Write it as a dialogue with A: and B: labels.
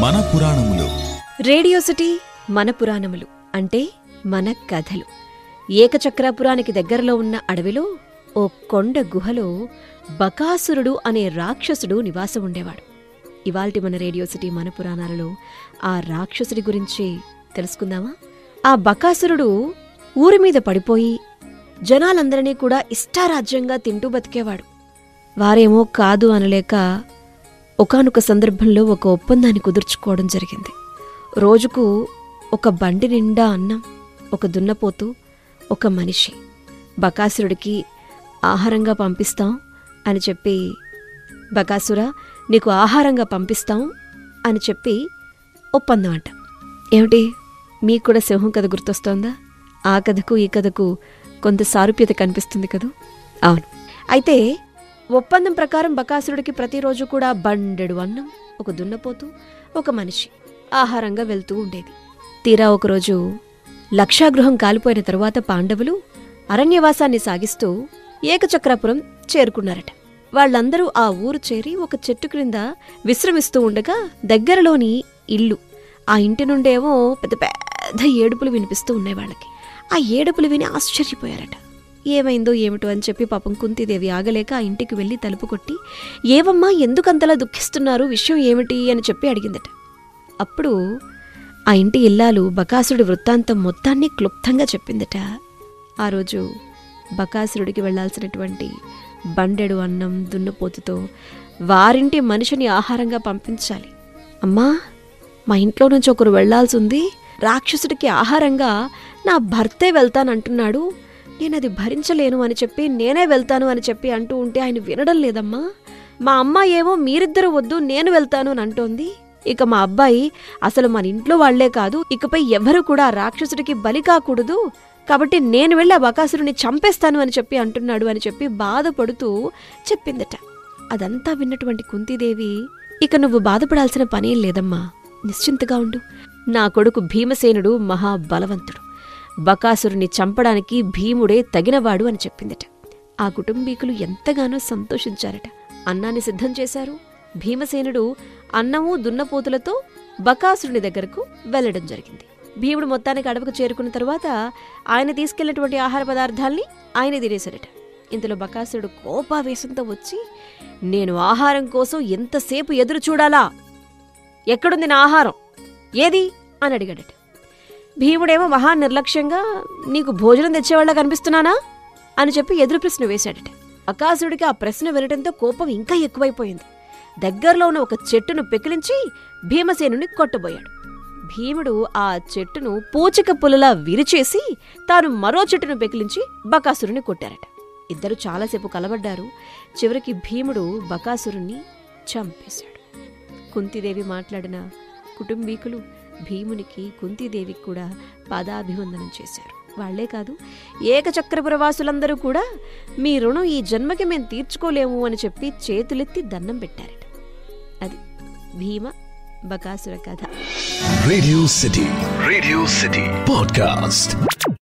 A: మన పురాణములు.
B: Radio city మన పురాణములు అంటే మన కథలు. ఏకచక్రాపురానికి దగ్గరలో ఉన్న అడవిలో ఓ కొండ గుహలో బకాసురుడు అనే రాక్షసుడు నివాసం ఉండేవాడు. ఇవాల్టి మన రేడియో సిటీ మన పురాణాలలో ఆ రాక్షసుడి గురించి తెలుసుకుందామా? ఆ బకాసురుడు ఊరిమీద పడిపోయి జనాలందరినీ కూడా ఇష్టారాజ్యంగా తింటూ బతికేవాడు. వారేమో కాదు అనలేక ఒకానొక సందర్భంలో ఒక ఒప్పందాన్ని కుదుర్చుకోవడం జరిగింది. రోజుకు ఒక బండి నిండా అన్నం, ఒక దున్నపోతు, ఒక మనిషి బకాసురుడికి ఆహారంగా పంపిస్తాం అని చెప్పి, బకాసురా నీకు ఆహారంగా పంపిస్తాం అని చెప్పి ఒప్పందం అంట. ఏమిటి, మీకు కూడా సింహం కథ గుర్తొస్తోందా? ఆ కథకు ఈ కథకు కొంత సారూప్యత కనిపిస్తుంది కదూ. అవును. అయితే ఒప్పందం ప్రకారం బకాసురుడికి ప్రతిరోజు కూడా బండెడు అన్నం, ఒక దున్నపోతు, ఒక మనిషి ఆహారంగా వెళ్తూ ఉండేది. తీరా ఒకరోజు లక్షాగృహం కాలిపోయిన తరువాత పాండవులు అరణ్యవాసాన్ని సాగిస్తూ ఏకచక్రాపురం చేరుకున్నారట. వాళ్లందరూ ఆ ఊరు చేరి ఒక చెట్టు క్రింద విశ్రమిస్తూ ఉండగా దగ్గరలోని ఇల్లు, ఆ ఇంటి నుండేమో పెద్ద పెద్ద ఏడుపులు వినిపిస్తూ ఉన్నాయి వాళ్ళకి. ఆ ఏడుపులు విని ఆశ్చర్యపోయారట. ఏమైందో ఏమిటో అని చెప్పి పాపం కుంతీదేవి ఆగలేక ఆ ఇంటికి వెళ్లి తలుపు కొట్టి, ఏవమ్మా ఎందుకంతలా దుఃఖిస్తున్నారు, విషయం ఏమిటి అని చెప్పి అడిగిందట. అప్పుడు ఆ ఇంటి ఇల్లాలు బకాసురుడి వృత్తాంతం మొత్తాన్ని క్లుప్తంగా చెప్పిందట. ఆ రోజు బకాసురుడికి వెళ్లాల్సినటువంటి బండెడు అన్నం దున్నపోతుతో వారింటి మనిషిని ఆహారంగా పంపించాలి. అమ్మా, మా ఇంట్లో నుంచి ఒకరు వెళ్లాల్సి ఉంది, రాక్షసుడికి ఆహారంగా నా భర్తే వెళ్తానంటున్నాడు, నేనది భరించలేను అని చెప్పి నేనే వెళ్తాను అని చెప్పి అంటూ ఉంటే ఆయన వినడం లేదమ్మా. మా అమ్మ ఏమో మీరిద్దరూ వద్దు నేను వెళ్తాను అని అంటోంది. ఇక మా అబ్బాయి అసలు మన ఇంట్లో వాళ్లే కాదు, ఇకపై ఎవరు కూడా రాక్షసుడికి బలి కాకూడదు, కాబట్టి నేను వెళ్ళి ఆ బకాసురుని చంపేస్తాను అని చెప్పి అంటున్నాడు అని చెప్పి బాధపడుతూ చెప్పిందట. అదంతా విన్నటువంటి కుంతీదేవి, ఇక నువ్వు బాధపడాల్సిన పనేం లేదమ్మా, నిశ్చింతగా ఉండు, నా కొడుకు భీమసేనుడు మహాబలవంతుడు, బకాసురుని చంపడానికి భీముడే తగినవాడు అని చెప్పిందట. ఆ కుటుంబీకులు ఎంతగానో సంతోషించారట. అన్నాన్ని సిద్ధం చేశారు. భీమసేనుడు అన్నము దున్నపోతులతో బకాసురుని దగ్గరకు వెళ్లడం జరిగింది. భీముడు మొత్తానికి అడవికి చేరుకున్న తరువాత ఆయన తీసుకెళ్లినటువంటి ఆహార పదార్థాల్ని ఆయన తినేశాడట. ఇంతలో బకాసురుడు కోపావేశంతో వచ్చి, నేను ఆహారం కోసం ఎంతసేపు ఎదురు చూడాలా, ఎక్కడుంది నా ఆహారం, ఏది అని అడిగాడట. భీముడేమో మహా నిర్లక్ష్యంగా, నీకు భోజనం తెచ్చేవాళ్ళ కనిపిస్తున్నానా అని చెప్పి ఎదురు ప్రశ్న వేశాడట. బకాసురుడికి ఆ ప్రశ్న వినటంతో కోపం ఇంకా ఎక్కువైపోయింది. దగ్గరలో ఉన్న ఒక చెట్టును పెకిలించి భీమసేనుని కొట్టబోయాడు. భీముడు ఆ చెట్టును పూచిక పుల్లలా విరిచేసి తాను మరో చెట్టును పెకిలించి బకాసురుని కొట్టారట. ఇద్దరు చాలాసేపు కలబడ్డారు. చివరికి భీముడు బకాసురుణ్ణి చంపేశాడు. కుంతీదేవి మాట్లాడిన కుటుంబీకులు భీమునికి కుంతీదేవికి కూడా పాదాభివందనం చేశారు. వాళ్లే కాదు, ఏకచక్రపురవాసులందరూ కూడా మీ రుణం ఈ జన్మకి మేం తీర్చుకోలేము అని చెప్పి చేతులెత్తి దండం పెట్టారట. అది భీమ బకాసుర కథ.
A: Radio city podcast.